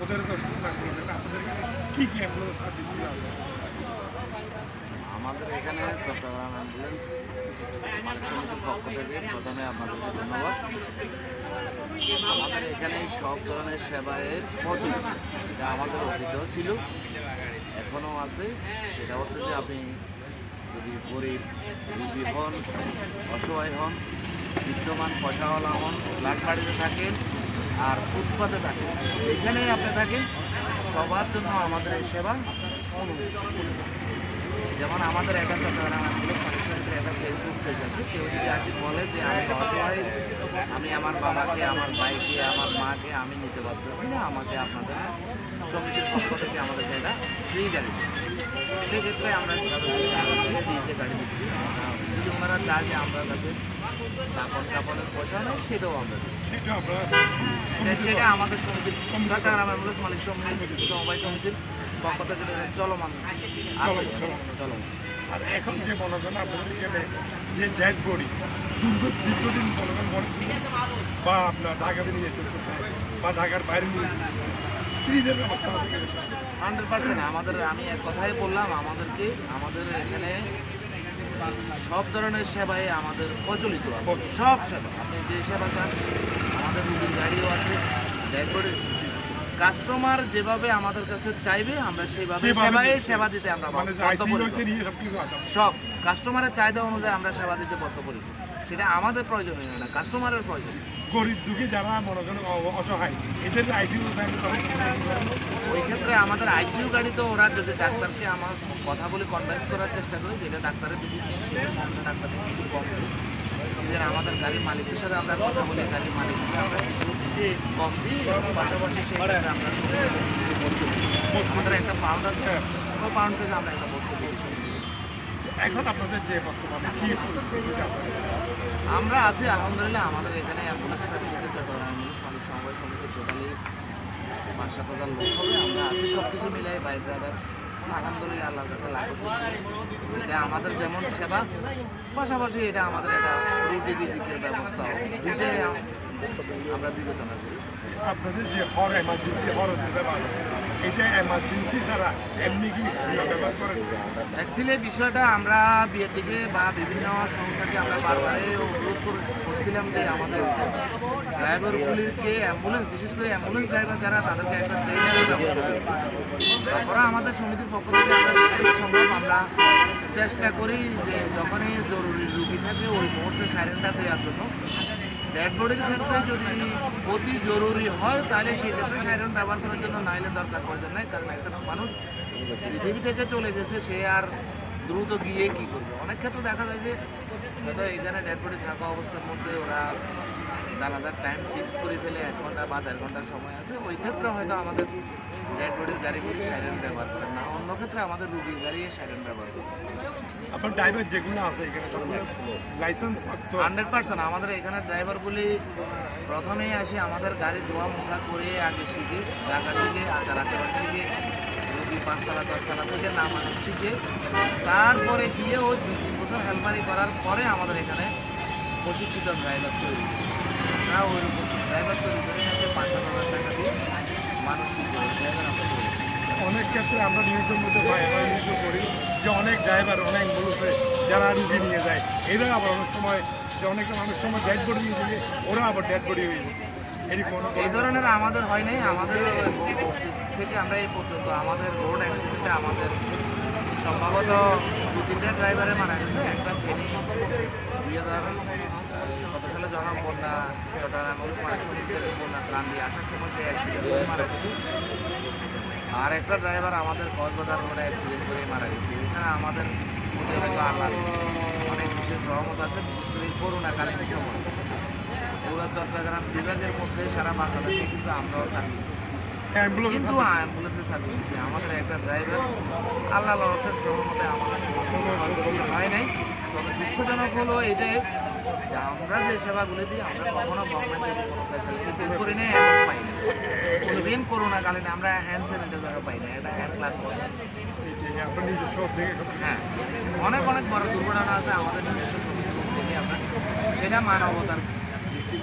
আপনাদের কি কি অ্যাম্বুলেন্স সার্ভিস আছে? আমাদের এখানে চট্টগ্রাম অ্যাম্বুলেন্স মালিক সমিতির পক্ষ থেকে প্রথমে আপনাদেরকে ধন্যবাদ। আমাদের এখানে সব ধরনের সেবায়ের প্রচলিত, এটা আমাদের অতীতও ছিল, এখনও আছে। সেটা হচ্ছে যে আপনি যদি গরিব রুগী হন, অসহায় হন, বিদ্যমান পয়সাওয়ালা হন, ফ্ল্যাট বাড়িতে থাকেন আর ফুটপাতে থাকেন, এখানেই আপনি থাকেন, সবার জন্য আমাদের এই সেবা যেমন আমাদের একটা চট্টগ্রাম অ্যাম্বুলেন্স মালিক সমিতির একটা ফেসবুক পেজ আছে। কেউ যদি আসি বলে যে আমি অসহায়, আমি আমার বাবাকে, আমার ভাইকে, আমার মাকে আমি নিতে পারতেছি না, আমাকে আপনাদের সমিতির পক্ষ থেকে আমাদেরকে এটা ফ্রি গাড়ি দিচ্ছে, সেক্ষেত্রে আমরা ফ্রিতে গাড়ি দিচ্ছি। যদি ওনারা চায় যে আমরা কাছে কাপড়ের পয়সা নেই, সেটাও আমরা দিচ্ছি। সেটা আমাদের সমিতির চট্টগ্রাম অ্যাম্বুলেন্স মালিক সমবায় সমিতির পক্ষ থেকে চলমান আছে, চলমান। আর এখন যে মনে করেন আপনাদের এখানে যে ডেড বডি দীর্ঘদিন মনে করেন বা আপনার ঢাকাতে নিয়ে চলতেছে বা ঢাকার বাইরে নিয়ে চলতেছে, ফ্রিজের ব্যবস্থা আছে 100% আমাদের, আমি এক কথাই বললাম, আমাদের এখানে সব ধরনের সেবাই আমাদের প্রচলিত আছে, সব সেবা। আপনি যে সেবা চান, আমাদের রুগীর গাড়িও আছে, কাস্টমার যেভাবে আমাদের কাছে চাইবে আমরা সেইভাবে সেবা দিতে আমরা সব কাস্টমারের চাহিদা অনুযায়ী আমরা সেবা দিতে বদ্ধপরিকর। সেটা আমাদের প্রয়োজনীয় না, কাস্টমারের প্রয়োজন। গরিব দুঃখী যারা মনে করেন অসহায়, এদের আইসিইউ ওই ক্ষেত্রে আমাদের আইসিইউ গাড়ি তো ওরা যদি ডাক্তারকে আমার কথা বলে কনভিন্স করার চেষ্টা করি, যেটা ডাক্তারের ভিজিট ডাক্তারকে কিছু কম করি, যে আমাদের গাড়ির মালিকের সাথে আমরা কথা বলি, গাড়ির মালিককে আমরা কিছু কম দিই, পাশাপাশি সেক্ষেত্রে আমরা আমাদের একটা পাউন্ড আছে, ওই পাউন্ড থেকে আমরা একটা ভর্তি দিই। এখন আপনাদের যে বর্তমানে কি আমরা আছি আলহামদুলিল্লাহ। আমাদের এখানে অ্যাম্বুলেন্স সার্ভিসে চট্টগ্রাম অ্যাম্বুলেন্স মালিক সমবায় সমিতি টোটালি 5-7 হাজার লোক হবে। আমরা আছি সব কিছু মিলাই বাই ব্রাদার, আলহামদুলিল্লাহ আল্লাহর কাছে লাখ এটা আমাদের যেমন সেবা, পাশাপাশি এটা আমাদের একটা রুটি রিজিকের ব্যবস্থা, দুইটাই আমরা বিবেচনা করি। আপনাদের যে হর এমার্জেন্সি হর ব্যবহার, এটা এমার্জেন্সি ছাড়া এমনি কি ব্যবহার করেন? অ্যাকচুয়ালি বিষয়টা আমরা বিএটিকে বা বিভিন্ন সংস্থাকে আমরা বারবারই অনুরোধ করছিলাম যে আমাদের ড্রাইভারগুলিকে অ্যাম্বুলেন্স, বিশেষ করে অ্যাম্বুলেন্স ড্রাইভার যারা, তাদেরকে একটা ট্রেনারের ব্যবস্থা করি। তারপরে আমাদের সমিতির পক্ষ থেকে আমরা সম্ভব আমরা চেষ্টা করি যে যখনই জরুরি রুগী থাকে ওই মুহূর্তে সাইরেনটা দেওয়ার জন্য। ডেড বডির ক্ষেত্রে যদি অতি জরুরি হয় তাহলে সেই ক্ষেত্রে সাইরেন ব্যবহার করার জন্য নাইলে দরকার প্রয়োজন নেই, কারণ একটা মানুষ পৃথিবী থেকে চলে গেছে, সে আর দ্রুত গিয়ে কী করবে। অনেক ক্ষেত্রে দেখা যায় যে হয়তো এখানে ডেড বডি থাকা অবস্থার মধ্যে ওরা জানাজার টাইম ফিক্স করে ফেলে 1 ঘন্টা বা 1.5 ঘন্টার সময় আছে, ওই ক্ষেত্রে হয়তো আমাদের ডেড বডির গাড়িগুলি সাইরেন ব্যবহার করেন না, অন্য ক্ষেত্রে আমাদের রুগীর গাড়ি সাইরেন ব্যবহার করে। আপনার ড্রাইভার যেগুলো আছে এখানে লাইসেন্স 100% আমাদের এখানে ড্রাইভারগুলি প্রথমেই আসে আমাদের গাড়ি ধোয়া মোছা করে আগে শিখে, ঢাকা শিখে, আচার আচরণ শিখে, রুগী 5তলা 10তলা থেকে নামানো শিখে, তারপরে গিয়ে ওই 2-3 বছর হেল্পারি করার পরে আমাদের এখানে প্রশিক্ষিত ড্রাইভার তৈরি। আমরা ওইরকম ড্রাইভার তৈরি করে 5-7 হাজার টাকা দিয়ে মানুষ শিখে ড্রাইভার আমরা তৈরি। অনেক ক্ষেত্রে আমরা নিউজের মধ্যে পাই, আমরা নিউজও করি যে অনেক ড্রাইভার অনেক বলুতে যারা রুগী নিয়ে যায়, এরা আবার অনেক সময় যে অনেক সময় ডেড বডি নিয়ে গেলে ওরা আবার ডেড বডি হয়ে যায়। এই ধরনের আমাদের হয় নাই। আমাদের থেকে আমরা এই পর্যন্ত আমাদের রোড অ্যাক্সিডেন্টে আমাদের সম্ভবত 2-3টা ড্রাইভারে মারা গেছে। একটা ফেনী 2000 কত সালে বন্যা, চট্টগ্রাম অ্যাম্বুলেন্স মালিক সমিতির বন্যা ত্রাণ দিয়ে আসার সময় সেই অ্যাক্সিডেন্ট করে মারা গেছে। আর একটা ড্রাইভার আমাদের কক্সবাজার রোডে অ্যাক্সিডেন্ট করে মারা গেছে। এছাড়া আমাদের মধ্যে হয়তো আল্লাহর অনেক বিশেষ রহমত আছে, বিশেষ করে করোনাকালীন সময় পুরো চট্টগ্রাম বিভাগের মধ্যে সারা বাংলাদেশে কিন্তু আমরাও সার্ভিস কিন্তু অ্যাম্বুলেন্সের সার্ভিস দিচ্ছি। আমাদের একটা ড্রাইভার আল্লাহ অশেষ রহমতে আমাদের হয় নাই। তবে দুঃখজনক হলো এটাই যে আমরা যে সেবাগুলি দিই আমরা কখনো গভর্নমেন্টের কোনো ফ্যাসিলিটি বুক করি না, এমন পাই না। ইভেন করোনাকালীন আমরা হ্যান্ড স্যানিটাইজারও পাই না, এটা হ্যান্ড গ্লাস পাই না। হ্যাঁ, অনেক বড় দুর্ঘটনা আছে আমাদের নিজস্ব সমিতি থেকে, আমরা সেটা মানবতার দৃষ্টির